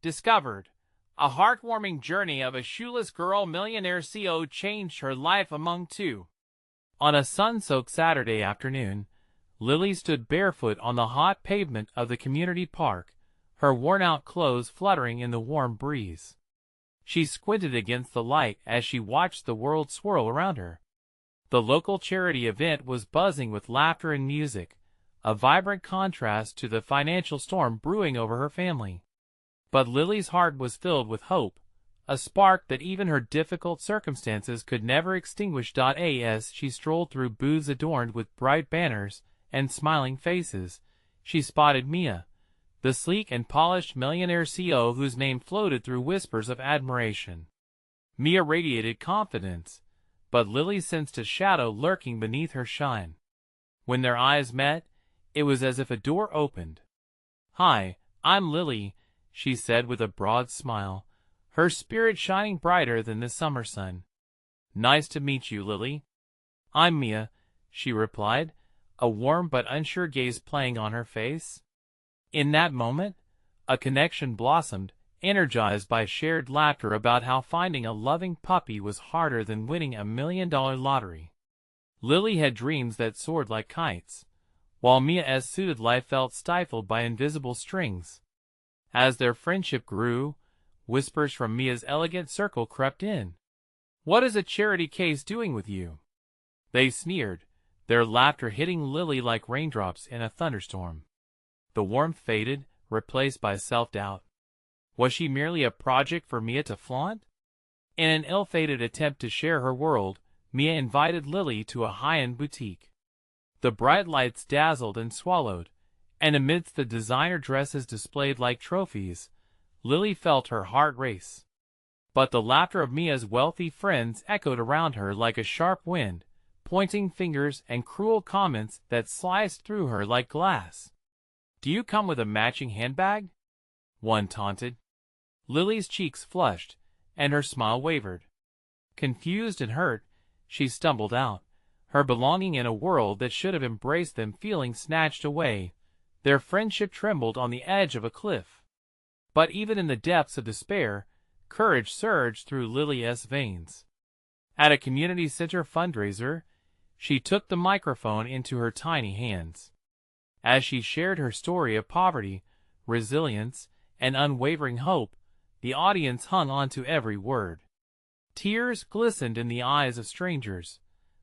discovered. A heartwarming journey of a shoeless girl millionaire CO changed her life among two. On a sun-soaked Saturday afternoon, Lily stood barefoot on the hot pavement of the community park, her worn-out clothes fluttering in the warm breeze. She squinted against the light as she watched the world swirl around her. The local charity event was buzzing with laughter and music, a vibrant contrast to the financial storm brewing over her family. But Lily's heart was filled with hope, a spark that even her difficult circumstances could never extinguish. As she strolled through booths adorned with bright banners and smiling faces, she spotted Mia, the sleek and polished millionaire CO whose name floated through whispers of admiration. Mia radiated confidence, but Lily sensed a shadow lurking beneath her shine. When their eyes met, it was as if a door opened. "Hi, I'm Lily," she said with a broad smile, her spirit shining brighter than the summer sun. "Nice to meet you, Lily." "I'm Mia," she replied, a warm but unsure gaze playing on her face. In that moment, a connection blossomed, energized by shared laughter about how finding a loving puppy was harder than winning $1 million lottery. Lily had dreams that soared like kites, while Mia's suited life felt stifled by invisible strings. As their friendship grew, whispers from Mia's elegant circle crept in. "What is a charity case doing with you?" They sneered, their laughter hitting Lily like raindrops in a thunderstorm. The warmth faded, replaced by self-doubt. Was she merely a project for Mia to flaunt? In an ill-fated attempt to share her world, Mia invited Lily to a high-end boutique. The bright lights dazzled and swallowed, and amidst the designer dresses displayed like trophies, Lily felt her heart race. But the laughter of Mia's wealthy friends echoed around her like a sharp wind, pointing fingers and cruel comments that sliced through her like glass. "Do you come with a matching handbag?" one taunted. Lily's cheeks flushed, and her smile wavered. Confused and hurt, she stumbled out, her belonging in a world that should have embraced them feeling snatched away. Their friendship trembled on the edge of a cliff. But even in the depths of despair, courage surged through Lily's veins. At a community center fundraiser, she took the microphone into her tiny hands. As she shared her story of poverty, resilience, and unwavering hope, the audience hung on to every word. Tears glistened in the eyes of strangers.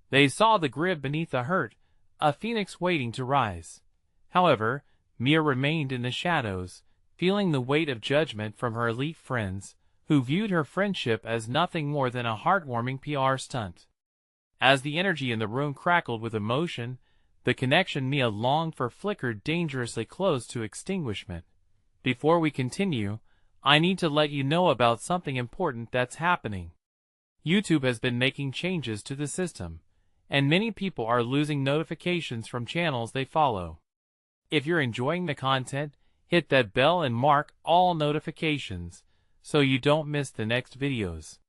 They saw the grit beneath the hurt, a phoenix waiting to rise. However, Mia remained in the shadows, feeling the weight of judgment from her elite friends, who viewed her friendship as nothing more than a heartwarming PR stunt. As the energy in the room crackled with emotion, the connection Mia longed for flickered dangerously close to extinguishment. Before we continue, I need to let you know about something important that's happening. YouTube has been making changes to the system, and many people are losing notifications from channels they follow. If you're enjoying the content, hit that bell and mark all notifications so you don't miss the next videos.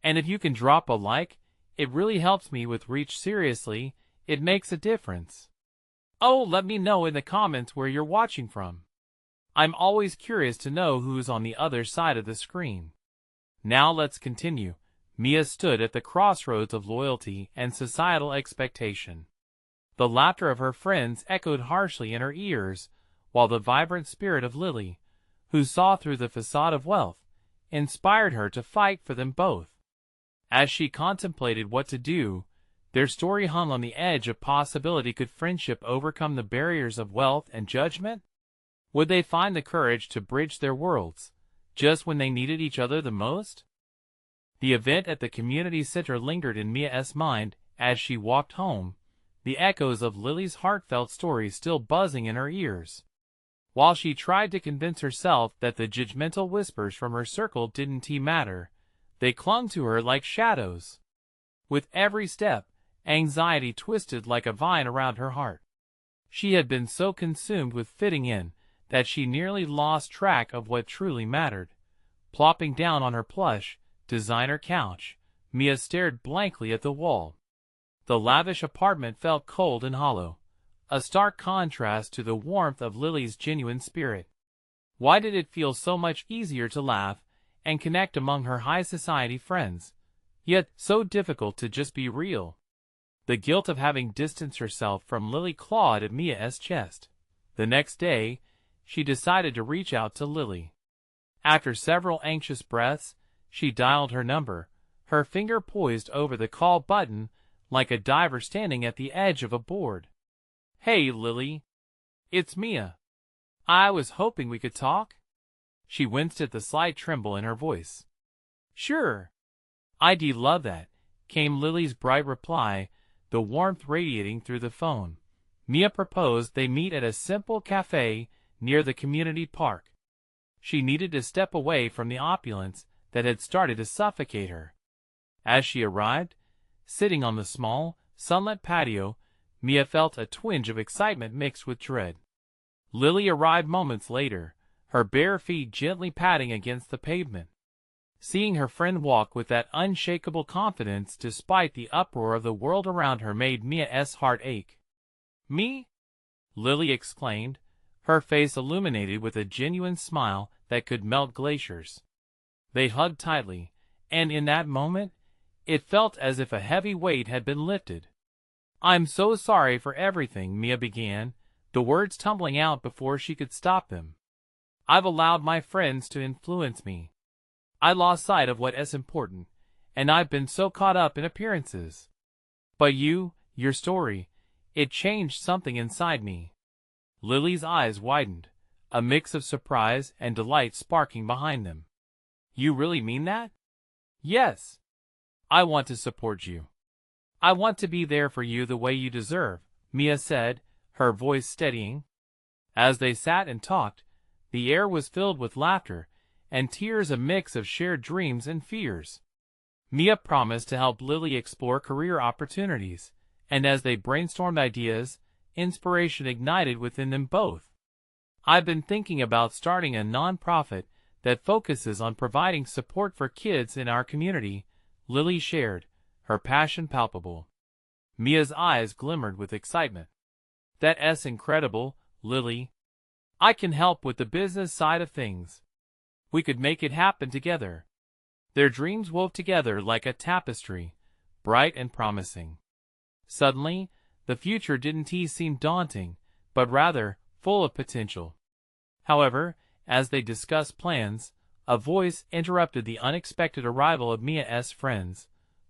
And if you can drop a like, it really helps me with reach. Seriously, it makes a difference. Oh, let me know in the comments where you're watching from. I'm always curious to know who's on the other side of the screen. Now let's continue. Mia stood at the crossroads of loyalty and societal expectation. The laughter of her friends echoed harshly in her ears, while the vibrant spirit of Lily, who saw through the facade of wealth, inspired her to fight for them both. As she contemplated what to do, their story hung on the edge of possibility. Could friendship overcome the barriers of wealth and judgment? Would they find the courage to bridge their worlds, just when they needed each other the most? The event at the community center lingered in Mia's mind as she walked home, the echoes of Lily's heartfelt story still buzzing in her ears. While she tried to convince herself that the judgmental whispers from her circle didn't matter, they clung to her like shadows. With every step, anxiety twisted like a vine around her heart. She had been so consumed with fitting in that she nearly lost track of what truly mattered. Plopping down on her plush, designer couch, Mia stared blankly at the wall. The lavish apartment felt cold and hollow, a stark contrast to the warmth of Lily's genuine spirit. Why did it feel so much easier to laugh and connect among her high society friends, yet so difficult to just be real? The guilt of having distanced herself from Lily clawed at Mia's chest. The next day, she decided to reach out to Lily. After several anxious breaths, she dialed her number, her finger poised over the call button like a diver standing at the edge of a board. "Hey, Lily. It's Mia. I was hoping we could talk." She winced at the slight tremble in her voice. "Sure. I'd love that," came Lily's bright reply, the warmth radiating through the phone. Mia proposed they meet at a simple cafe near the community park. She needed to step away from the opulence that had started to suffocate her. As she arrived, sitting on the small, sunlit patio, Mia felt a twinge of excitement mixed with dread. Lily arrived moments later, her bare feet gently padding against the pavement. Seeing her friend walk with that unshakable confidence despite the uproar of the world around her made Mia's heart ache. "Me?" Lily exclaimed, her face illuminated with a genuine smile that could melt glaciers. They hugged tightly, and in that moment, it felt as if a heavy weight had been lifted. "I'm so sorry for everything," Mia began, the words tumbling out before she could stop them. "I've allowed my friends to influence me. I lost sight of what is important, and I've been so caught up in appearances. But your story, it changed something inside me." Lily's eyes widened, a mix of surprise and delight sparking behind them. "You really mean that?" "Yes. I want to support you. I want to be there for you the way you deserve," Mia said, her voice steadying. As they sat and talked, the air was filled with laughter and tears, a mix of shared dreams and fears. Mia promised to help Lily explore career opportunities, and as they brainstormed ideas, inspiration ignited within them both. "I've been thinking about starting a non-profit that focuses on providing support for kids in our community," Lily shared, her passion palpable. Mia's eyes glimmered with excitement. "That's incredible, Lily. I can help with the business side of things. We could make it happen together." Their dreams wove together like a tapestry, bright and promising. Suddenly, the future didn't seem daunting, but rather full of potential. However, as they discussed plans, a voice interrupted the unexpected arrival of Mia's friends,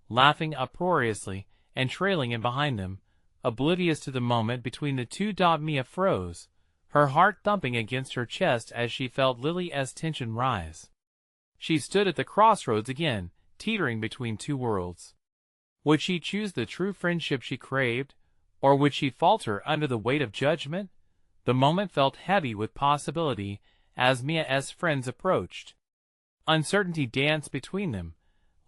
laughing uproariously and trailing in behind them, oblivious to the moment between the two. Mia froze, her heart thumping against her chest as she felt Lily's tension rise. She stood at the crossroads again, teetering between two worlds. Would she choose the true friendship she craved, or would she falter under the weight of judgment? The moment felt heavy with possibility as Mia's friends approached. Uncertainty danced between them,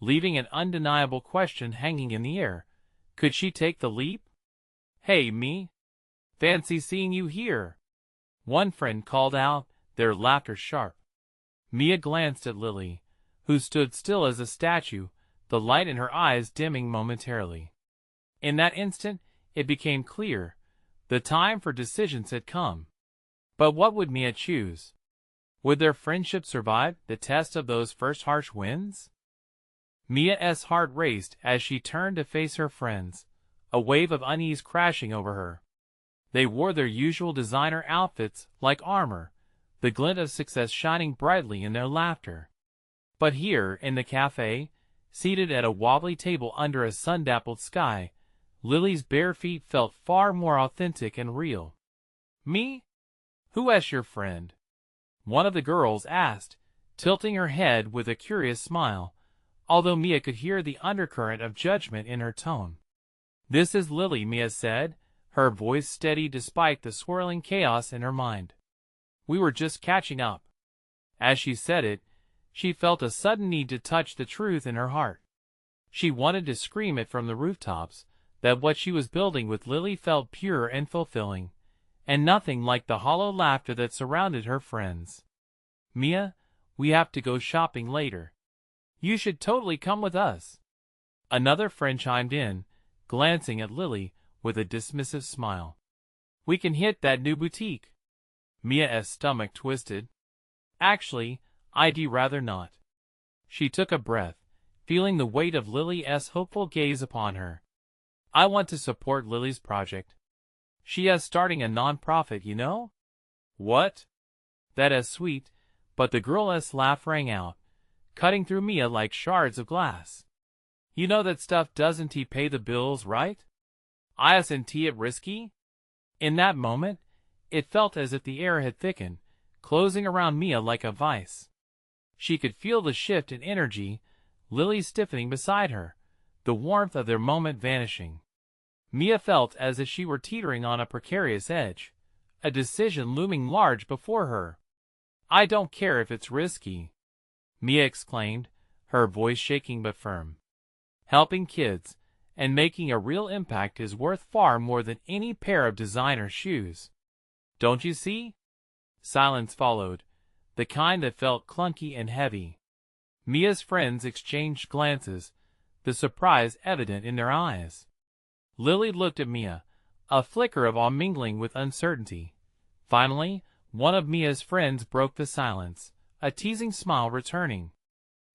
leaving an undeniable question hanging in the air. Could she take the leap? "Hey, me. Fancy seeing you here," one friend called out, their laughter sharp. Mia glanced at Lily, who stood still as a statue, the light in her eyes dimming momentarily. In that instant, it became clear. The time for decisions had come. But what would Mia choose? Would their friendship survive the test of those first harsh winds? Mia's heart raced as she turned to face her friends, a wave of unease crashing over her. They wore their usual designer outfits like armor, the glint of success shining brightly in their laughter. But here, in the cafe, seated at a wobbly table under a sun-dappled sky, Lily's bare feet felt far more authentic and real. "Me? Who is your friend?" one of the girls asked, tilting her head with a curious smile, although Mia could hear the undercurrent of judgment in her tone. "This is Lily," Mia said, her voice steady despite the swirling chaos in her mind. "We were just catching up." As she said it, she felt a sudden need to touch the truth in her heart. She wanted to scream it from the rooftops, that what she was building with Lily felt pure and fulfilling, and nothing like the hollow laughter that surrounded her friends. "Mia, we have to go shopping later. You should totally come with us," another friend chimed in, glancing at Lily with a dismissive smile. "We can hit that new boutique." Mia's stomach twisted. Actually, I'd rather not. She took a breath, feeling the weight of Lily's hopeful gaze upon her. I want to support Lily's project. She is starting a non-profit, you know? What? That is sweet, but the girl's laugh rang out, cutting through Mia like shards of glass. You know that stuff doesn't pay the bills, right? Isn't it risky? In that moment, it felt as if the air had thickened, closing around Mia like a vice. She could feel the shift in energy, Lily stiffening beside her, the warmth of their moment vanishing. Mia felt as if she were teetering on a precarious edge, a decision looming large before her. I don't care if it's risky, Mia exclaimed, her voice shaking but firm. Helping kids and making a real impact is worth far more than any pair of designer shoes. Don't you see? Silence followed, the kind that felt clunky and heavy. Mia's friends exchanged glances, the surprise evident in their eyes. Lily looked at Mia, a flicker of awe mingling with uncertainty. Finally, one of Mia's friends broke the silence, a teasing smile returning.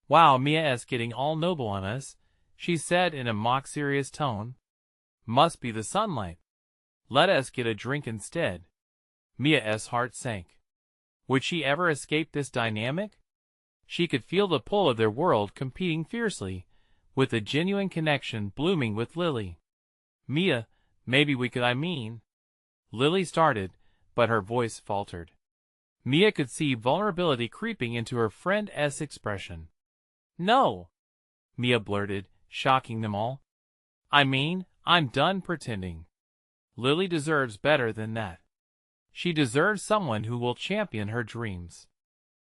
Wow, Mia's getting all noble on us, she said in a mock-serious tone. Must be the sunlight. Let us get a drink instead. Mia's heart sank. Would she ever escape this dynamic? She could feel the pull of their world competing fiercely, with a genuine connection blooming with Lily. Mia, maybe we could, Lily started, but her voice faltered. Mia could see vulnerability creeping into her friend's expression. No, Mia blurted, shocking them all. I'm done pretending. Lily deserves better than that. She deserves someone who will champion her dreams.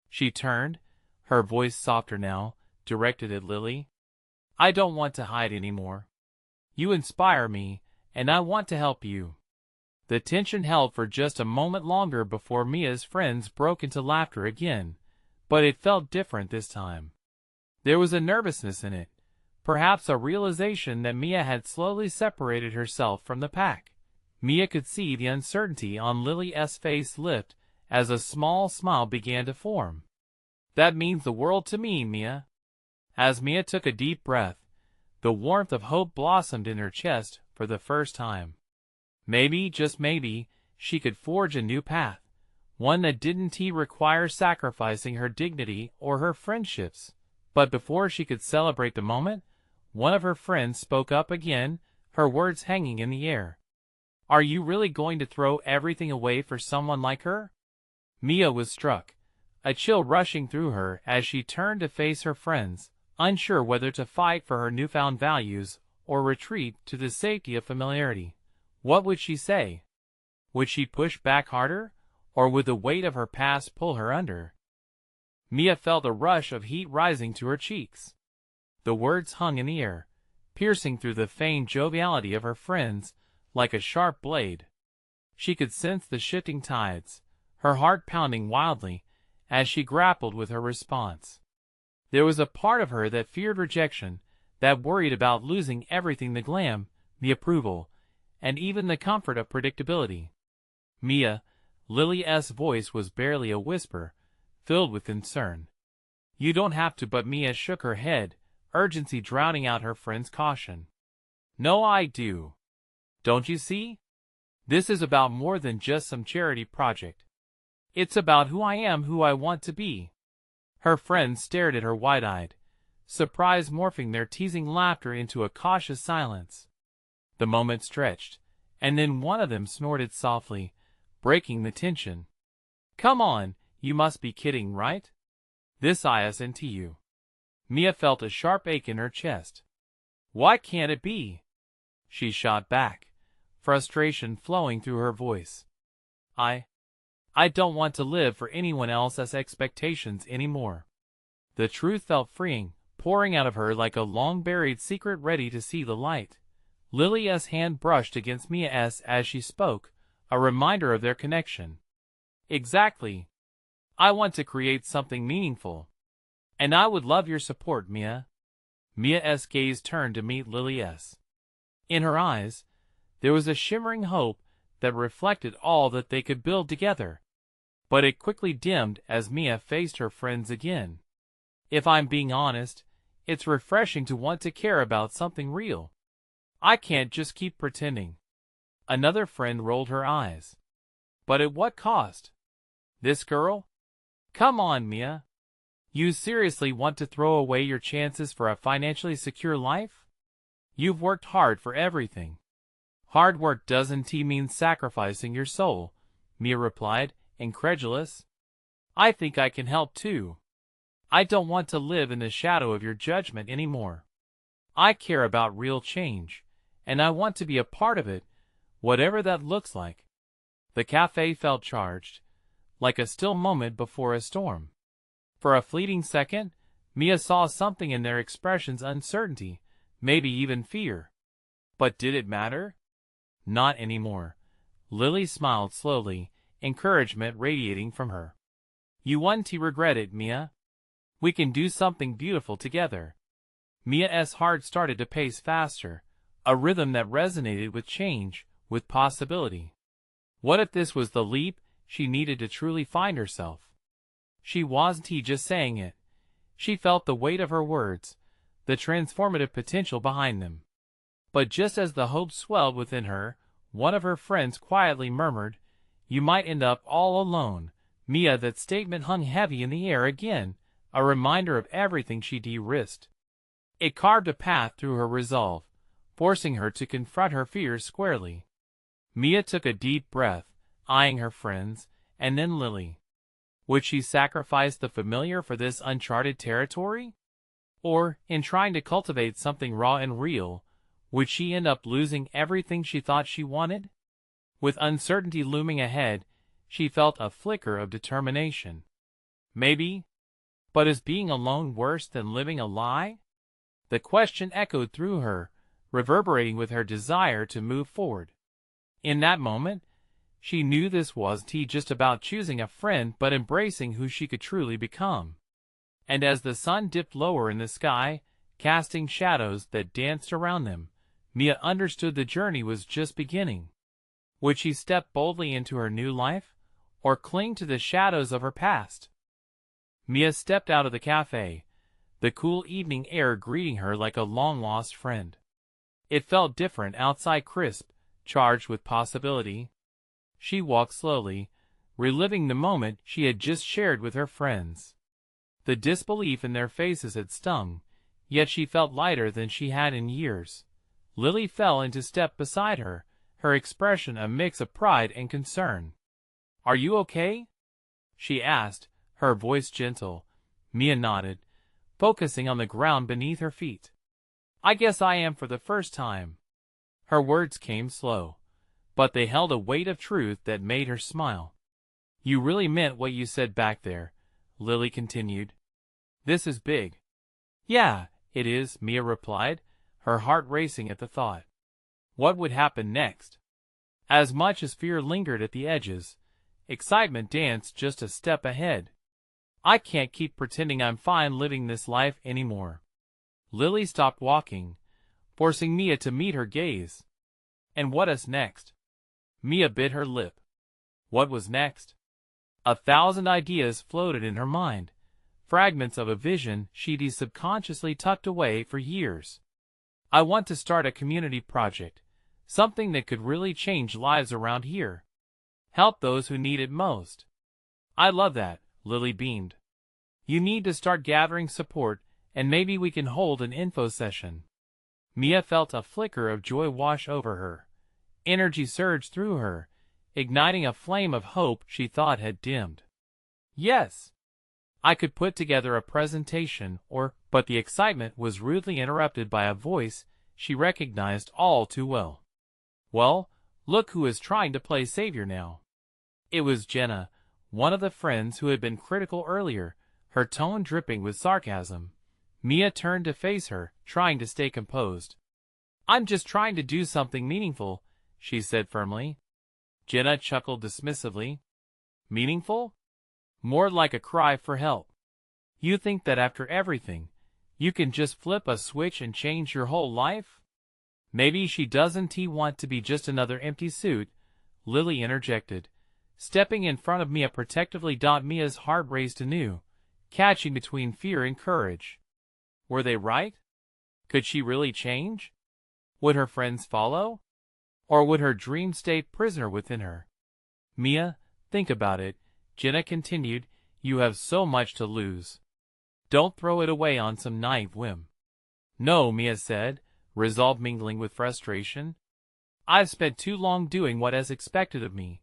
She turned, her voice softer now, directed at Lily. I don't want to hide anymore. You inspire me, and I want to help you. The tension held for just a moment longer before Mia's friends broke into laughter again, but it felt different this time. There was a nervousness in it, perhaps a realization that Mia had slowly separated herself from the pack. Mia could see the uncertainty on Lily's face lift as a small smile began to form. That means the world to me, Mia. As Mia took a deep breath, the warmth of hope blossomed in her chest for the first time. Maybe, just maybe, she could forge a new path, one that didn't require sacrificing her dignity or her friendships. But before she could celebrate the moment, one of her friends spoke up again, her words hanging in the air. Are you really going to throw everything away for someone like her? Mia was struck, a chill rushing through her as she turned to face her friends, unsure whether to fight for her newfound values or retreat to the safety of familiarity. What would she say? Would she push back harder, or would the weight of her past pull her under? Mia felt a rush of heat rising to her cheeks. The words hung in the air, piercing through the feigned joviality of her friends like a sharp blade. She could sense the shifting tides, her heart pounding wildly as she grappled with her response. There was a part of her that feared rejection, that worried about losing everything: the glam, the approval, and even the comfort of predictability. Mia, Lily's voice was barely a whisper, filled with concern. You don't have to, but Mia shook her head, urgency drowning out her friend's caution. No, I do. Don't you see? This is about more than just some charity project. It's about who I am, who I want to be. Her friends stared at her wide-eyed, surprise morphing their teasing laughter into a cautious silence. The moment stretched, and then one of them snorted softly, breaking the tension. Come on, you must be kidding, right? This isn't you. Mia felt a sharp ache in her chest. Why can't it be? She shot back, frustration flowing through her voice. I don't want to live for anyone else's expectations anymore. The truth felt freeing, pouring out of her like a long-buried secret ready to see the light. Lily's hand brushed against Mia's as she spoke, a reminder of their connection. Exactly. I want to create something meaningful. And I would love your support, Mia. Mia's gaze turned to meet Lily's. In her eyes, there was a shimmering hope that reflected all that they could build together. But it quickly dimmed as Mia faced her friends again. If I'm being honest, it's refreshing to want to care about something real. I can't just keep pretending. Another friend rolled her eyes. But at what cost? This girl? Come on, Mia. You seriously want to throw away your chances for a financially secure life? You've worked hard for everything. Hard work doesn't mean sacrificing your soul, Mia replied, incredulous. I think I can help too. I don't want to live in the shadow of your judgment anymore. I care about real change, and I want to be a part of it, whatever that looks like. The cafe felt charged, like a still moment before a storm. For a fleeting second, Mia saw something in their expressions: uncertainty, maybe even fear. But did it matter? Not anymore. Lily smiled slowly, encouragement radiating from her. You won't regret it, Mia. We can do something beautiful together. Mia's heart started to pace faster, a rhythm that resonated with change, with possibility. What if this was the leap she needed to truly find herself? She wasn't just saying it. She felt the weight of her words, the transformative potential behind them. But just as the hope swelled within her, one of her friends quietly murmured, "You might end up all alone." Mia, that statement hung heavy in the air again, a reminder of everything she'd risked. It carved a path through her resolve, forcing her to confront her fears squarely. Mia took a deep breath, eyeing her friends, and then Lily. Would she sacrifice the familiar for this uncharted territory? Or, in trying to cultivate something raw and real, would she end up losing everything she thought she wanted? With uncertainty looming ahead, she felt a flicker of determination. Maybe. But is being alone worse than living a lie? The question echoed through her, reverberating with her desire to move forward. In that moment, she knew this wasn't just about choosing a friend but embracing who she could truly become. And as the sun dipped lower in the sky, casting shadows that danced around them, Mia understood the journey was just beginning. Would she step boldly into her new life, or cling to the shadows of her past? Mia stepped out of the cafe, the cool evening air greeting her like a long-lost friend. It felt different outside, crisp, charged with possibility. She walked slowly, reliving the moment she had just shared with her friends. The disbelief in their faces had stung, yet she felt lighter than she had in years. Lily fell into step beside her, her expression a mix of pride and concern. "Are you okay?" she asked, her voice gentle. Mia nodded, focusing on the ground beneath her feet. "I guess I am for the first time." Her words came slow, but they held a weight of truth that made her smile. "You really meant what you said back there," Lily continued. "This is big." "Yeah, it is," Mia replied, her heart racing at the thought. What would happen next? As much as fear lingered at the edges, excitement danced just a step ahead. I can't keep pretending I'm fine living this life anymore. Lily stopped walking, forcing Mia to meet her gaze. And what is next? Mia bit her lip. What was next? 1,000 ideas floated in her mind, fragments of a vision she'd subconsciously tucked away for years. I want to start a community project, something that could really change lives around here. Help those who need it most. I love that, Lily beamed. You need to start gathering support, and maybe we can hold an info session. Mia felt a flicker of joy wash over her. Energy surged through her, igniting a flame of hope she thought had dimmed. Yes! I could put together a presentation, but the excitement was rudely interrupted by a voice she recognized all too well. Well, look who is trying to play savior now. It was Jenna, one of the friends who had been critical earlier, her tone dripping with sarcasm. Mia turned to face her, trying to stay composed. I'm just trying to do something meaningful, she said firmly. Jenna chuckled dismissively. Meaningful? More like a cry for help. You think that after everything, you can just flip a switch and change your whole life? Maybe she doesn't want to be just another empty suit, Lily interjected, stepping in front of Mia protectively. Mia's heart raced anew, catching between fear and courage. Were they right? Could she really change? Would her friends follow? Or would her dream stay prisoner within her? Mia, think about it, Jenna continued. You have so much to lose. Don't throw it away on some naive whim. No, Mia said, resolve mingling with frustration. I've spent too long doing what is expected of me,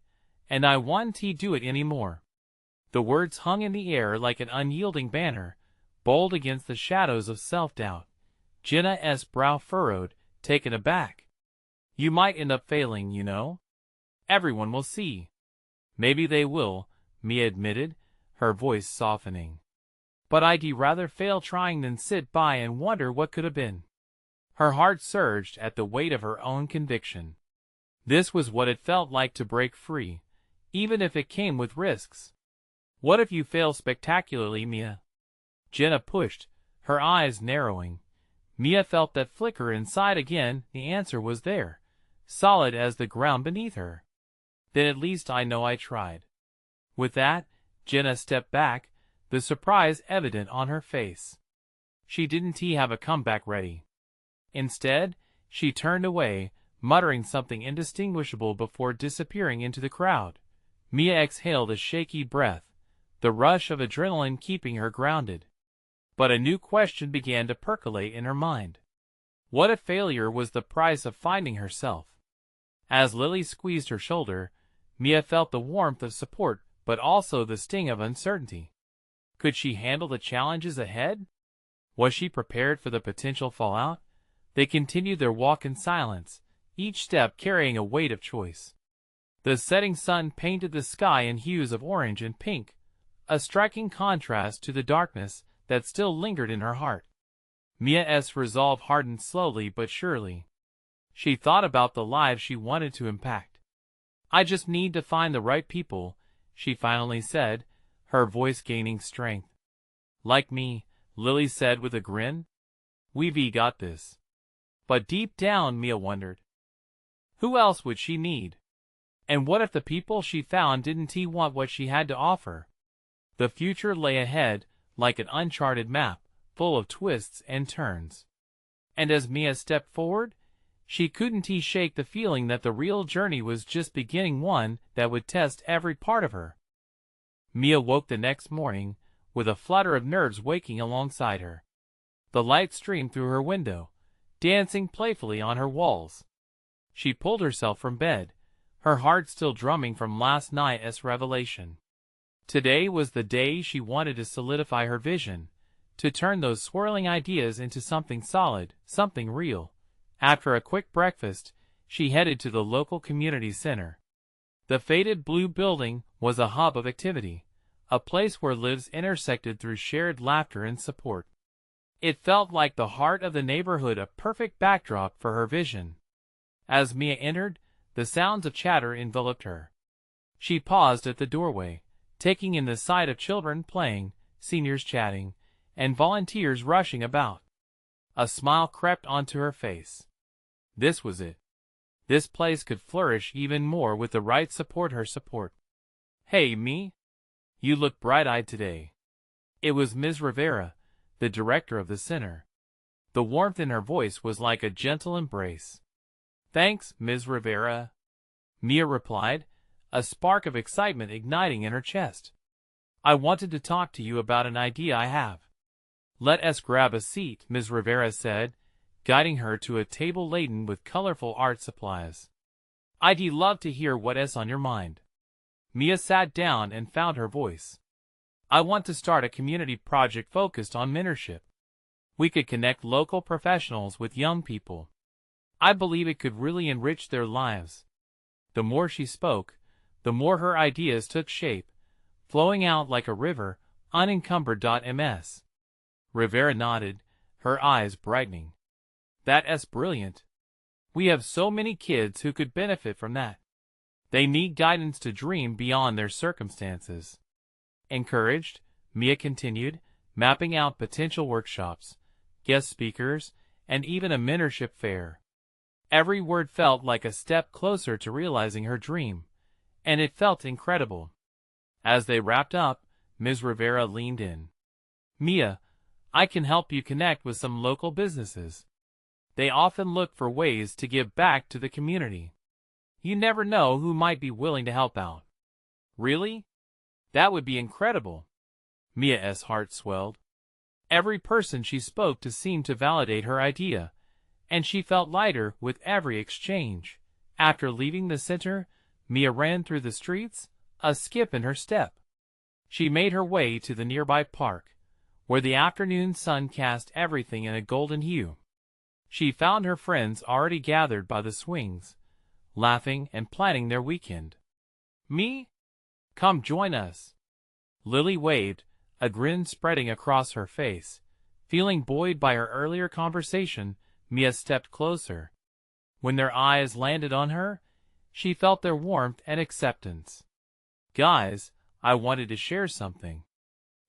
and I won't do it any more. The words hung in the air like an unyielding banner, bold against the shadows of self-doubt. Jenna's brow furrowed, taken aback. You might end up failing, you know. Everyone will see. Maybe they will, Mia admitted, her voice softening. But I'd rather fail trying than sit by and wonder what could have been. Her heart surged at the weight of her own conviction. This was what it felt like to break free, even if it came with risks. What if you fail spectacularly, Mia? Jenna pushed, her eyes narrowing. Mia felt that flicker inside again. The answer was there, solid as the ground beneath her. Then at least I know I tried. With that, Jenna stepped back, the surprise evident on her face. She didn't have a comeback ready. Instead, she turned away, muttering something indistinguishable before disappearing into the crowd. Mia exhaled a shaky breath, the rush of adrenaline keeping her grounded. But a new question began to percolate in her mind. What if failure was the price of finding herself? As Lily squeezed her shoulder, Mia felt the warmth of support, but also the sting of uncertainty. Could she handle the challenges ahead? Was she prepared for the potential fallout? They continued their walk in silence, each step carrying a weight of choice. The setting sun painted the sky in hues of orange and pink, a striking contrast to the darkness that still lingered in her heart. Mia's resolve hardened slowly but surely. She thought about the lives she wanted to impact. I just need to find the right people, she finally said, her voice gaining strength. Like me, Lily said with a grin. We've got this. But deep down, Mia wondered, who else would she need? And what if the people she found didn't want what she had to offer? The future lay ahead, like an uncharted map, full of twists and turns. And as Mia stepped forward, she couldn't shake the feeling that the real journey was just beginning, one that would test every part of her. Mia woke the next morning, with a flutter of nerves waking alongside her. The light streamed through her window, dancing playfully on her walls. She pulled herself from bed, her heart still drumming from last night's revelation. Today was the day she wanted to solidify her vision, to turn those swirling ideas into something solid, something real. After a quick breakfast, she headed to the local community center. The faded blue building was a hub of activity, a place where lives intersected through shared laughter and support. It felt like the heart of the neighborhood, a perfect backdrop for her vision. As Mia entered, the sounds of chatter enveloped her. She paused at the doorway, taking in the sight of children playing, seniors chatting, and volunteers rushing about. A smile crept onto her face. This was it. This place could flourish even more with the right support. Hey, me? You look bright-eyed today. It was Ms. Rivera, the director of the center. The warmth in her voice was like a gentle embrace. Thanks, Ms. Rivera, Mia replied, a spark of excitement igniting in her chest. I wanted to talk to you about an idea I have. Let us grab a seat, Ms. Rivera said, guiding her to a table laden with colorful art supplies. I'd love to hear what's on your mind. Mia sat down and found her voice. I want to start a community project focused on mentorship. We could connect local professionals with young people. I believe it could really enrich their lives. The more she spoke, the more her ideas took shape, flowing out like a river, unencumbered. Ms. Rivera nodded, her eyes brightening. That's brilliant. We have so many kids who could benefit from that. They need guidance to dream beyond their circumstances. Encouraged, Mia continued, mapping out potential workshops, guest speakers, and even a mentorship fair. Every word felt like a step closer to realizing her dream, and it felt incredible. As they wrapped up, Ms. Rivera leaned in. "Mia, I can help you connect with some local businesses. They often look for ways to give back to the community. You never know who might be willing to help out." "Really? That would be incredible." Mia's heart swelled. Every person she spoke to seemed to validate her idea, and she felt lighter with every exchange. After leaving the center, Mia ran through the streets, a skip in her step. She made her way to the nearby park, where the afternoon sun cast everything in a golden hue. She found her friends already gathered by the swings, laughing and planning their weekend. "Me? Come join us." Lily waved, a grin spreading across her face. Feeling buoyed by her earlier conversation, Mia stepped closer. When their eyes landed on her, she felt their warmth and acceptance. "Guys, I wanted to share something.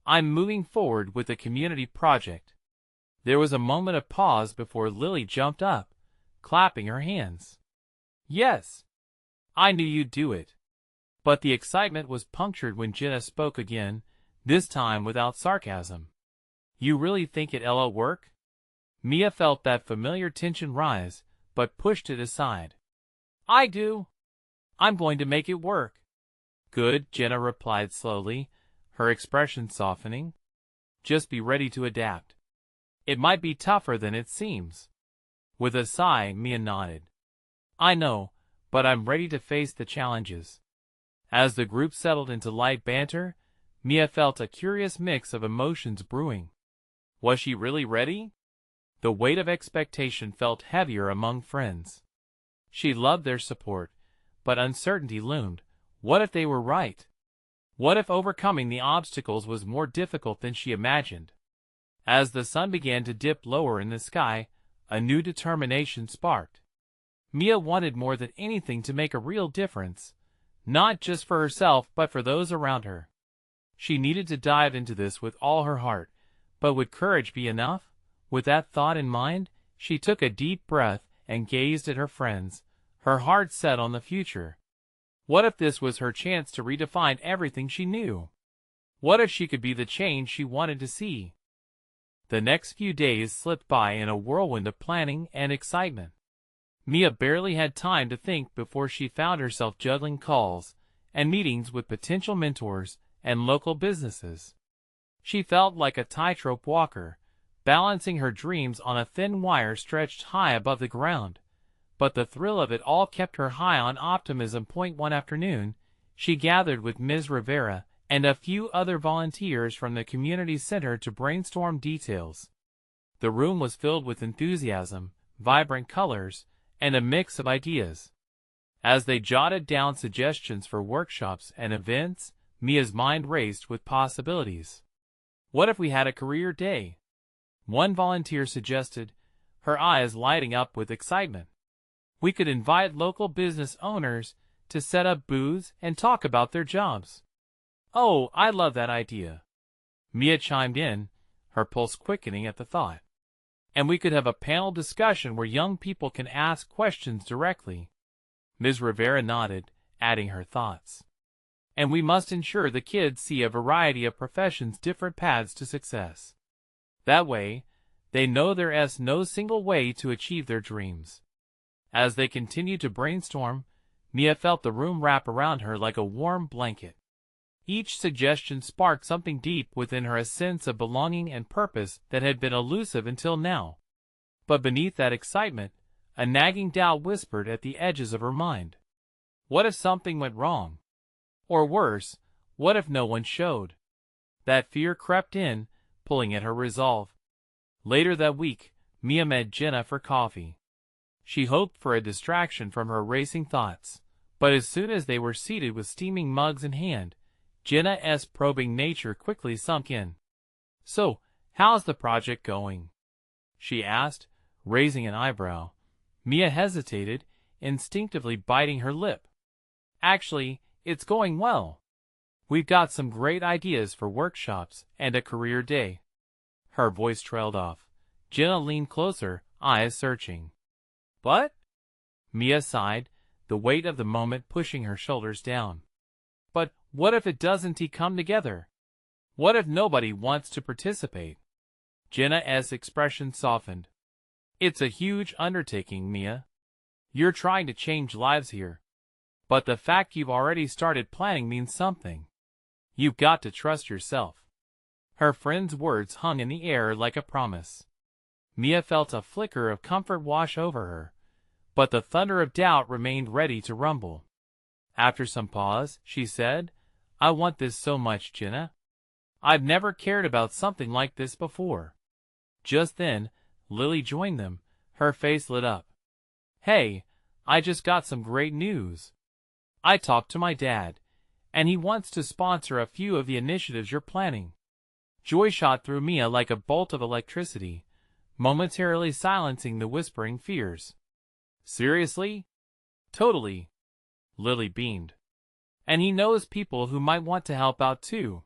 I'm moving forward with a community project." There was a moment of pause before Lily jumped up, clapping her hands. "Yes, I knew you'd do it." But the excitement was punctured when Jenna spoke again, this time without sarcasm. "You really think it'll work?" Mia felt that familiar tension rise, but pushed it aside. "I do. I'm going to make it work." "Good," Jenna replied slowly, her expression softening. "Just be ready to adapt. It might be tougher than it seems." With a sigh, Mia nodded. "I know, but I'm ready to face the challenges." As the group settled into light banter, Mia felt a curious mix of emotions brewing. Was she really ready? The weight of expectation felt heavier among friends. She loved their support, but uncertainty loomed. What if they were right? What if overcoming the obstacles was more difficult than she imagined? As the sun began to dip lower in the sky, a new determination sparked. Mia wanted more than anything to make a real difference, not just for herself but for those around her. She needed to dive into this with all her heart, but would courage be enough? With that thought in mind, she took a deep breath and gazed at her friends, her heart set on the future. What if this was her chance to redefine everything she knew? What if she could be the change she wanted to see? The next few days slipped by in a whirlwind of planning and excitement. Mia barely had time to think before she found herself juggling calls and meetings with potential mentors and local businesses. She felt like a tightrope walker, balancing her dreams on a thin wire stretched high above the ground. But the thrill of it all kept her high on optimism. One afternoon, she gathered with Ms. Rivera and a few other volunteers from the community center to brainstorm details. The room was filled with enthusiasm, vibrant colors, and a mix of ideas. As they jotted down suggestions for workshops and events, Mia's mind raced with possibilities. What if we had a career day? One volunteer suggested, her eyes lighting up with excitement. We could invite local business owners to set up booths and talk about their jobs. "Oh, I love that idea," Mia chimed in, her pulse quickening at the thought. "And we could have a panel discussion where young people can ask questions directly." Ms. Rivera nodded, adding her thoughts. "And we must ensure the kids see a variety of professions, different paths to success. That way, they know there's no single way to achieve their dreams." As they continued to brainstorm, Mia felt the room wrap around her like a warm blanket. Each suggestion sparked something deep within her, a sense of belonging and purpose that had been elusive until now. But beneath that excitement, a nagging doubt whispered at the edges of her mind. What if something went wrong? Or worse, what if no one showed? That fear crept in, pulling at her resolve. Later that week, Mia met Jenna for coffee. She hoped for a distraction from her racing thoughts, but as soon as they were seated with steaming mugs in hand, Jenna's probing nature quickly sunk in. "So, how's the project going?" she asked, raising an eyebrow. Mia hesitated, instinctively biting her lip. "Actually, it's going well. We've got some great ideas for workshops and a career day." Her voice trailed off. Jenna leaned closer, eyes searching. "But?" Mia sighed, the weight of the moment pushing her shoulders down. What if it doesn't come together? What if nobody wants to participate? Jenna's expression softened. It's a huge undertaking, Mia. You're trying to change lives here. But the fact you've already started planning means something. You've got to trust yourself. Her friend's words hung in the air like a promise. Mia felt a flicker of comfort wash over her, but the thunder of doubt remained ready to rumble. After some pause, she said, I want this so much, Jenna. I've never cared about something like this before. Just then, Lily joined them, her face lit up. Hey, I just got some great news. I talked to my dad, and he wants to sponsor a few of the initiatives you're planning. Joy shot through Mia like a bolt of electricity, momentarily silencing the whispering fears. Seriously? Totally. Lily beamed. And he knows people who might want to help out too.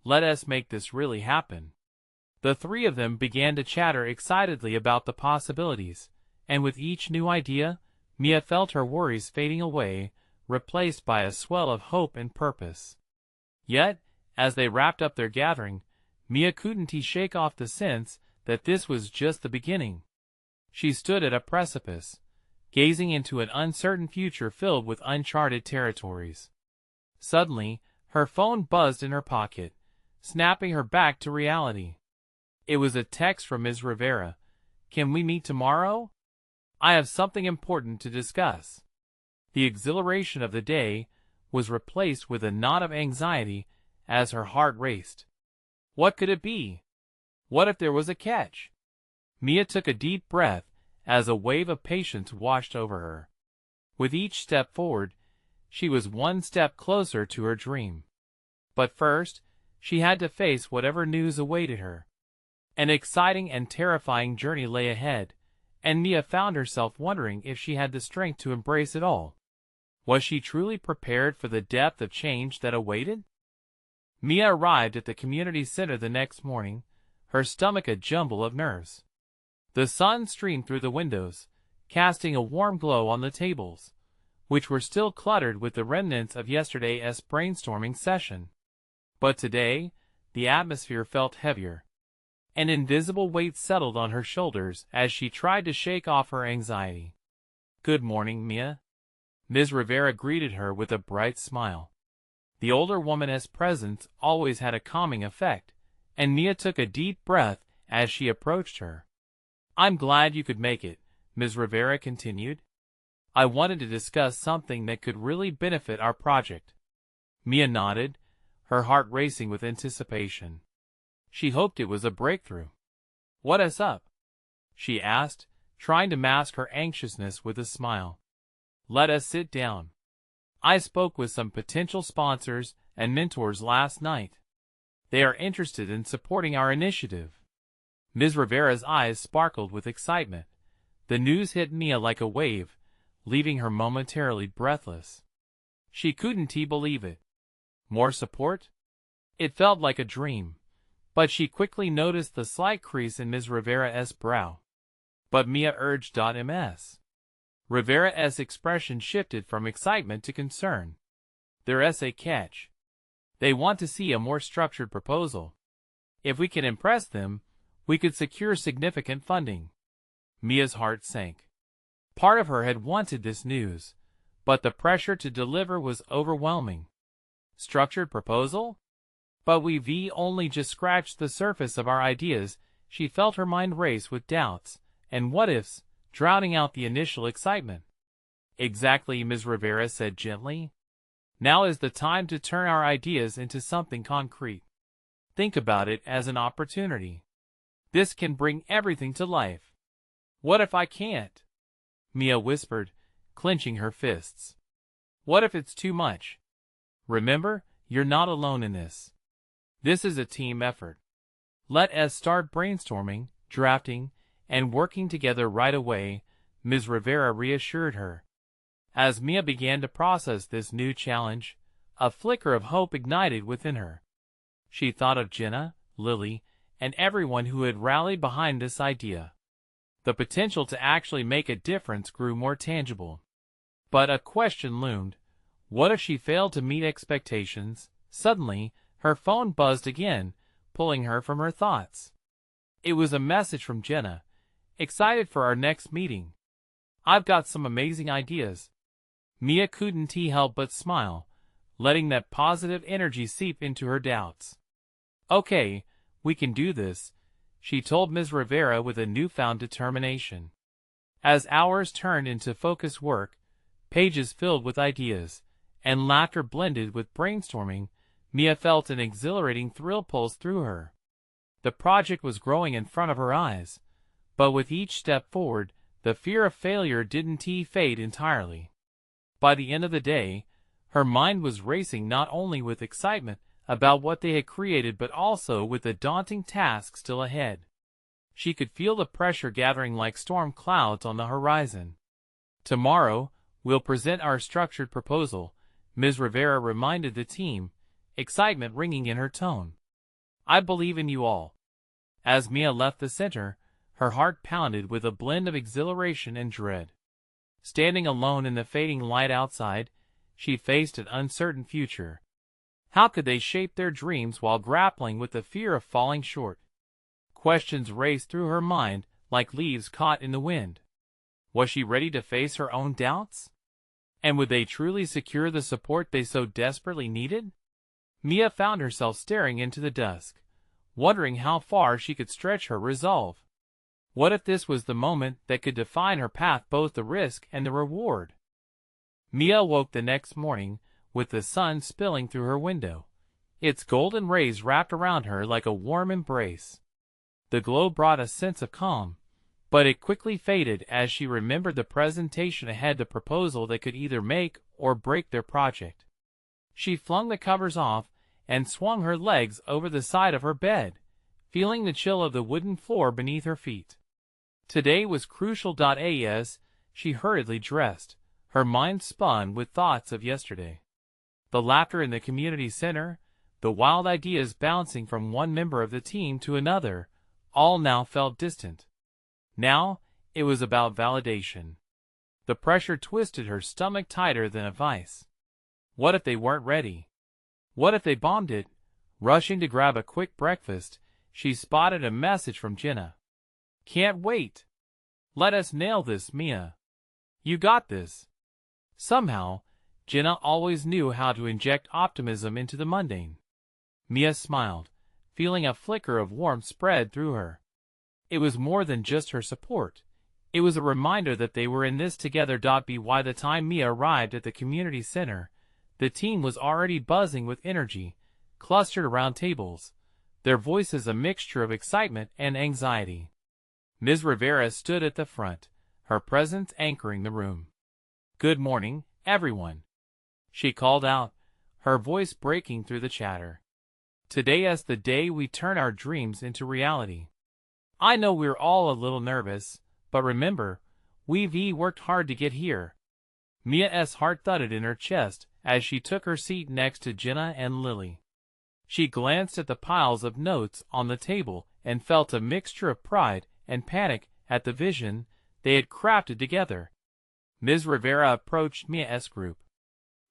Let us make this really happen. The three of them began to chatter excitedly about the possibilities, and with each new idea, Mia felt her worries fading away, replaced by a swell of hope and purpose. Yet, as they wrapped up their gathering, Mia couldn't shake off the sense that this was just the beginning. She stood at a precipice, gazing into an uncertain future filled with uncharted territories. Suddenly, her phone buzzed in her pocket, snapping her back to reality. It was a text from Ms. Rivera. Can we meet tomorrow? I have something important to discuss. The exhilaration of the day was replaced with a knot of anxiety as her heart raced. What could it be? What if there was a catch? Mia took a deep breath as a wave of patience washed over her. With each step forward, she was one step closer to her dream. But first, she had to face whatever news awaited her. An exciting and terrifying journey lay ahead, and Mia found herself wondering if she had the strength to embrace it all. Was she truly prepared for the depth of change that awaited? Mia arrived at the community center the next morning, her stomach a jumble of nerves. The sun streamed through the windows, casting a warm glow on the tables, which were still cluttered with the remnants of yesterday's brainstorming session. But today, the atmosphere felt heavier. An invisible weight settled on her shoulders as she tried to shake off her anxiety. Good morning, Mia. Ms. Rivera greeted her with a bright smile. The older woman's presence always had a calming effect, and Mia took a deep breath as she approached her. I'm glad you could make it, Ms. Rivera continued. I wanted to discuss something that could really benefit our project. Mia nodded, her heart racing with anticipation. She hoped it was a breakthrough. What is up? She asked, trying to mask her anxiousness with a smile. Let us sit down. I spoke with some potential sponsors and mentors last night. They are interested in supporting our initiative. Ms. Rivera's eyes sparkled with excitement. The news hit Mia like a wave, leaving her momentarily breathless. She couldn't believe it. More support? It felt like a dream, but she quickly noticed the slight crease in Ms. Rivera's brow. But Mia urged Ms. Rivera's expression shifted from excitement to concern. There's a catch. They want to see a more structured proposal. If we can impress them, we could secure significant funding. Mia's heart sank. Part of her had wanted this news, but the pressure to deliver was overwhelming. Structured proposal? But we've only just scratched the surface of our ideas. She felt her mind race with doubts and what-ifs, drowning out the initial excitement. Exactly, Ms. Rivera said gently. Now is the time to turn our ideas into something concrete. Think about it as an opportunity. This can bring everything to life. What if I can't? Mia whispered, clenching her fists. What if it's too much? Remember, you're not alone in this. This is a team effort. Let us start brainstorming, drafting, and working together right away, Ms. Rivera reassured her. As Mia began to process this new challenge, a flicker of hope ignited within her. She thought of Jenna, Lily, and everyone who had rallied behind this idea. The potential to actually make a difference grew more tangible. But a question loomed. What if she failed to meet expectations? Suddenly, her phone buzzed again, pulling her from her thoughts. It was a message from Jenna. Excited for our next meeting. I've got some amazing ideas. Mia couldn't help but smile, letting that positive energy seep into her doubts. Okay, we can do this, she told Ms. Rivera with a newfound determination. As hours turned into focused work, pages filled with ideas, and laughter blended with brainstorming, Mia felt an exhilarating thrill pulse through her. The project was growing in front of her eyes, but with each step forward, the fear of failure didn't fade entirely. By the end of the day, her mind was racing not only with excitement about what they had created but also with the daunting task still ahead. She could feel the pressure gathering like storm clouds on the horizon. Tomorrow, we'll present our structured proposal, Ms. Rivera reminded the team, excitement ringing in her tone. I believe in you all. As Mia left the center, her heart pounded with a blend of exhilaration and dread. Standing alone in the fading light outside, she faced an uncertain future. How could they shape their dreams while grappling with the fear of falling short? Questions raced through her mind like leaves caught in the wind. Was she ready to face her own doubts? And would they truly secure the support they so desperately needed? Mia found herself staring into the dusk, wondering how far she could stretch her resolve. What if this was the moment that could define her path, both the risk and the reward? Mia woke the next morning with the sun spilling through her window, its golden rays wrapped around her like a warm embrace. The glow brought a sense of calm, but it quickly faded as she remembered the presentation ahead, the proposal that could either make or break their project. She flung the covers off and swung her legs over the side of her bed, feeling the chill of the wooden floor beneath her feet. Today was crucial. As she hurriedly dressed, her mind spun with thoughts of yesterday. The laughter in the community center, the wild ideas bouncing from one member of the team to another, all now felt distant. Now, it was about validation. The pressure twisted her stomach tighter than a vice. What if they weren't ready? What if they bombed it? Rushing to grab a quick breakfast, she spotted a message from Jenna. Can't wait. Let us nail this, Mia. You got this. Somehow, Jenna always knew how to inject optimism into the mundane. Mia smiled, feeling a flicker of warmth spread through her. It was more than just her support. It was a reminder that they were in this together. By the time Mia arrived at the community center, the team was already buzzing with energy, clustered around tables, their voices a mixture of excitement and anxiety. Ms. Rivera stood at the front, her presence anchoring the room. Good morning, everyone, she called out, her voice breaking through the chatter. Today is the day we turn our dreams into reality. I know we're all a little nervous, but remember, we've worked hard to get here. Mia's heart thudded in her chest as she took her seat next to Jenna and Lily. She glanced at the piles of notes on the table and felt a mixture of pride and panic at the vision they had crafted together. Ms. Rivera approached Mia's group.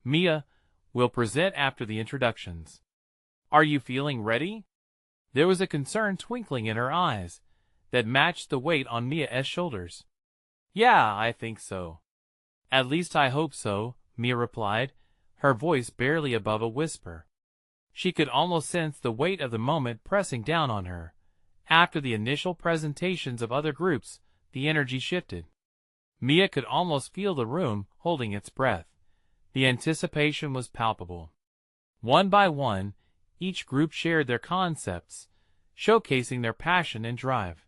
Mia, we'll present after the introductions. Are you feeling ready? There was a concern twinkling in her eyes that matched the weight on Mia's shoulders. Yeah, I think so. At least I hope so, Mia replied, her voice barely above a whisper. She could almost sense the weight of the moment pressing down on her. After the initial presentations of other groups, the energy shifted. Mia could almost feel the room holding its breath. The anticipation was palpable. One by one, each group shared their concepts, showcasing their passion and drive.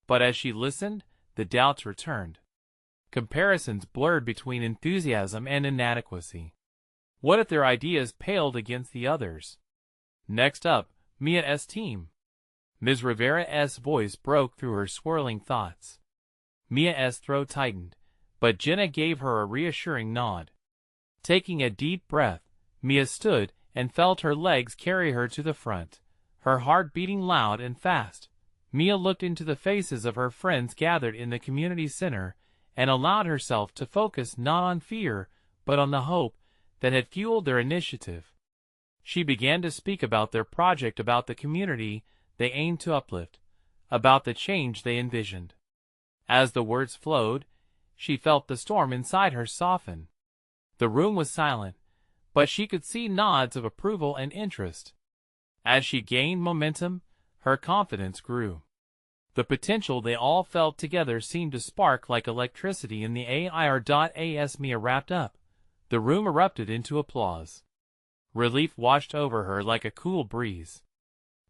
But as she listened, the doubts returned. Comparisons blurred between enthusiasm and inadequacy. What if their ideas paled against the others? Next up, Mia's team. Ms. Rivera's voice broke through her swirling thoughts. Mia's throat tightened, but Jenna gave her a reassuring nod. Taking a deep breath, Mia stood and felt her legs carry her to the front, her heart beating loud and fast. Mia looked into the faces of her friends gathered in the community center and allowed herself to focus not on fear, but on the hope that had fueled their initiative. She began to speak about their project, about the community they aimed to uplift, about the change they envisioned. As the words flowed, she felt the storm inside her soften. The room was silent, but she could see nods of approval and interest. As she gained momentum, her confidence grew. The potential they all felt together seemed to spark like electricity in the air. As Mia wrapped up, the room erupted into applause. Relief washed over her like a cool breeze.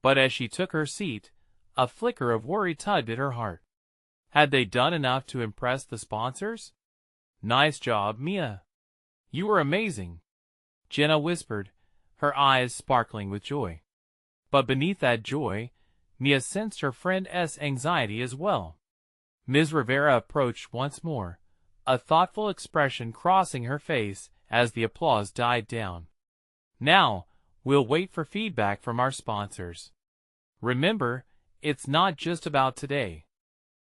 But as she took her seat, a flicker of worry tugged at her heart. Had they done enough to impress the sponsors? "Nice job, Mia. You were amazing," Jenna whispered, her eyes sparkling with joy. But beneath that joy, Mia sensed her friend's anxiety as well. Ms. Rivera approached once more, a thoughtful expression crossing her face as the applause died down. "Now, we'll wait for feedback from our sponsors. Remember, it's not just about today.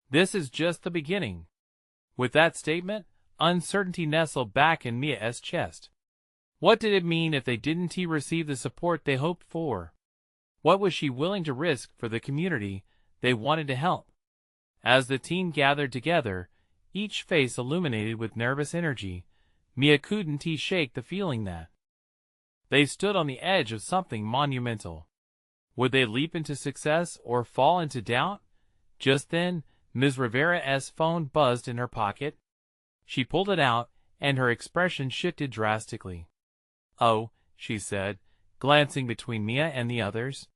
This is just the beginning." With that statement, uncertainty nestled back in Mia's chest. What did it mean if they didn't receive the support they hoped for? What was she willing to risk for the community they wanted to help? As the team gathered together, each face illuminated with nervous energy, Mia couldn't shake the feeling that they stood on the edge of something monumental. Would they leap into success or fall into doubt? Just then, Ms. Rivera's phone buzzed in her pocket. She pulled it out, and her expression shifted drastically. "Oh," she said, glancing between Mia and the others.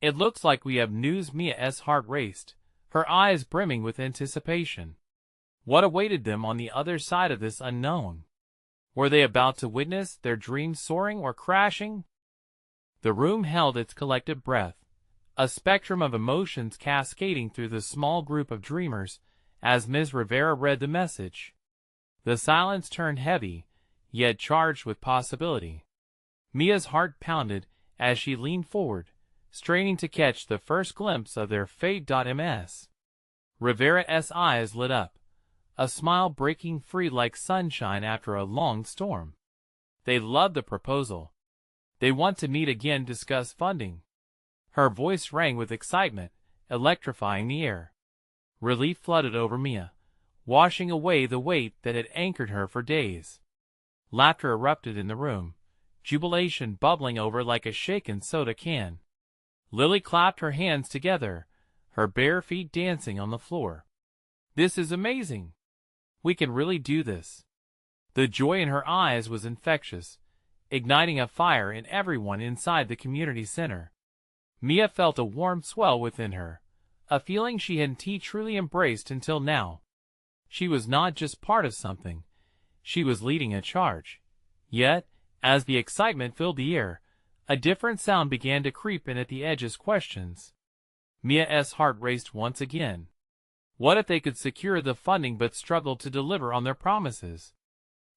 "It looks like we have news." Mia's heart raced, her eyes brimming with anticipation. What awaited them on the other side of this unknown? Were they about to witness their dreams soaring or crashing? The room held its collective breath, a spectrum of emotions cascading through the small group of dreamers as Ms. Rivera read the message. The silence turned heavy, yet charged with possibility. Mia's heart pounded as she leaned forward, straining to catch the first glimpse of their fate. Ms. Rivera's eyes lit up, a smile breaking free like sunshine after a long storm. They loved the proposal. They want to meet again, discuss funding. Her voice rang with excitement, electrifying the air. Relief flooded over Mia, washing away the weight that had anchored her for days. Laughter erupted in the room, jubilation bubbling over like a shaken soda can. Lily clapped her hands together, her bare feet dancing on the floor. "This is amazing. We can really do this." The joy in her eyes was infectious, igniting a fire in everyone inside the community center. Mia felt a warm swell within her, a feeling she hadn't truly embraced until now. She was not just part of something, she was leading a charge. Yet, as the excitement filled the air, a different sound began to creep in at the edges. Questions. Mia's heart raced once again. What if they could secure the funding but struggled to deliver on their promises?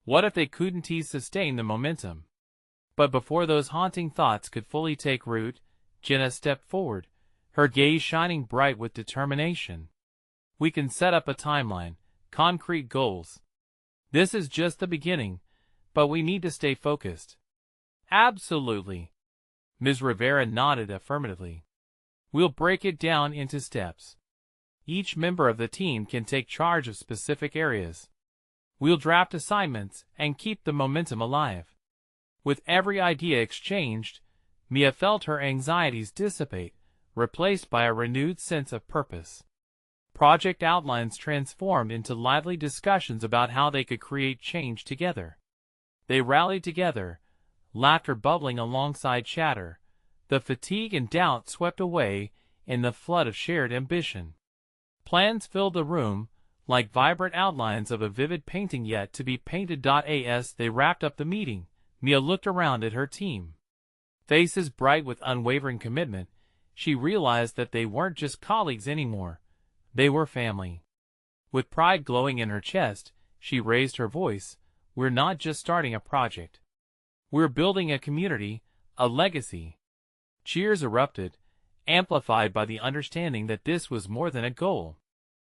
What if they couldn't sustain the momentum? But before those haunting thoughts could fully take root, Jenna stepped forward, her gaze shining bright with determination. "We can set up a timeline, concrete goals. This is just the beginning, but we need to stay focused." "Absolutely." Ms. Rivera nodded affirmatively. "We'll break it down into steps. Each member of the team can take charge of specific areas. We'll draft assignments and keep the momentum alive." With every idea exchanged, Mia felt her anxieties dissipate, replaced by a renewed sense of purpose. Project outlines transformed into lively discussions about how they could create change together. They rallied together, laughter bubbling alongside chatter, the fatigue and doubt swept away in the flood of shared ambition. Plans filled the room, like vibrant outlines of a vivid painting yet to be painted. As they wrapped up the meeting, Mia looked around at her team. Faces bright with unwavering commitment, she realized that they weren't just colleagues anymore. They were family. With pride glowing in her chest, she raised her voice. "We're not just starting a project. We're building a community, a legacy." Cheers erupted, amplified by the understanding that this was more than a goal.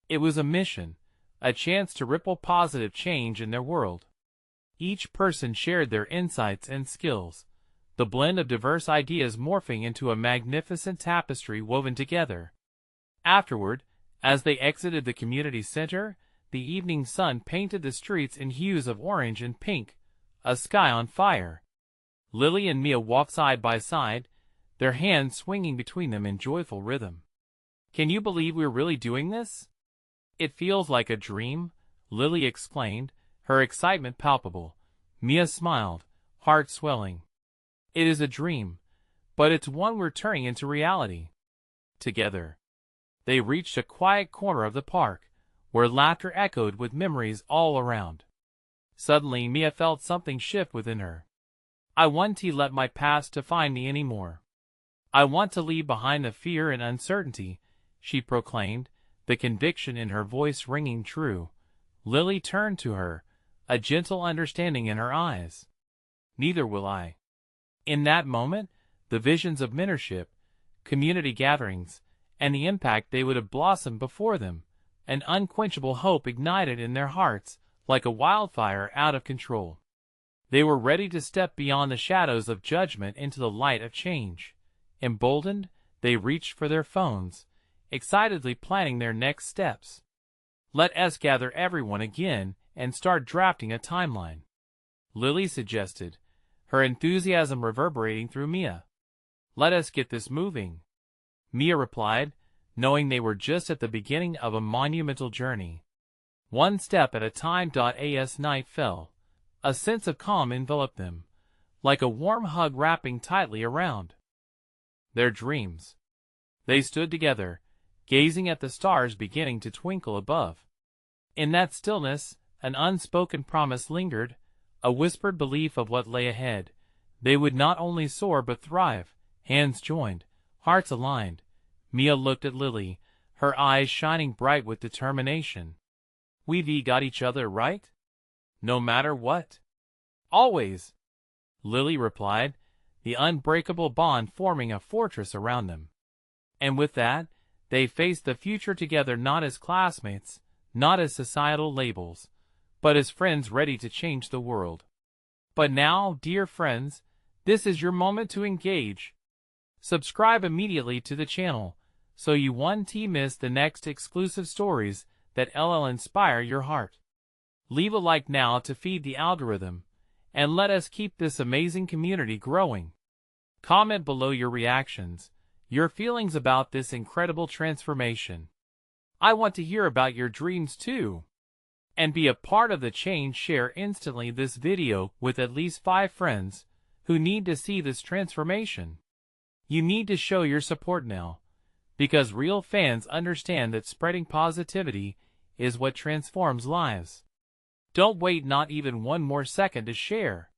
It was a mission, a chance to ripple positive change in their world. Each person shared their insights and skills, the blend of diverse ideas morphing into a magnificent tapestry woven together. Afterward, as they exited the community center, the evening sun painted the streets in hues of orange and pink, a sky on fire. Lily and Mia walked side by side, their hands swinging between them in joyful rhythm. "Can you believe we're really doing this?" "It feels like a dream," Lily exclaimed, her excitement palpable. Mia smiled, heart swelling. "It is a dream, but it's one we're turning into reality." Together, they reached a quiet corner of the park, where laughter echoed with memories all around. Suddenly Mia felt something shift within her. "I won't let my past define me anymore. I want to leave behind the fear and uncertainty," she proclaimed, the conviction in her voice ringing true. Lily turned to her, a gentle understanding in her eyes. "Neither will I." In that moment, the visions of mentorship, community gatherings, and the impact they would have blossomed before them, an unquenchable hope ignited in their hearts like a wildfire out of control. They were ready to step beyond the shadows of judgment into the light of change. Emboldened, they reached for their phones, excitedly planning their next steps. "Let us gather everyone again and start drafting a timeline," Lily suggested, her enthusiasm reverberating through Mia. "Let us get this moving," Mia replied, knowing they were just at the beginning of a monumental journey. One step at a time. As night fell, a sense of calm enveloped them, like a warm hug wrapping tightly around their dreams. They stood together, gazing at the stars beginning to twinkle above. In that stillness, an unspoken promise lingered, a whispered belief of what lay ahead. They would not only soar but thrive, hands joined, hearts aligned. Mia looked at Lily, her eyes shining bright with determination. "We've got each other, right? No matter what." "Always," Lily replied, the unbreakable bond forming a fortress around them. And with that, they faced the future together, not as classmates, not as societal labels, but as friends ready to change the world. But now, dear friends, this is your moment to engage. Subscribe immediately to the channel, so you won't miss the next exclusive stories that will inspire your heart. Leave a like now to feed the algorithm, and let us keep this amazing community growing. Comment below your reactions, your feelings about this incredible transformation. I want to hear about your dreams too. And be a part of the change. Share instantly this video with at least 5 friends who need to see this transformation. You need to show your support now, because real fans understand that spreading positivity is what transforms lives. Don't wait not even one more second to share.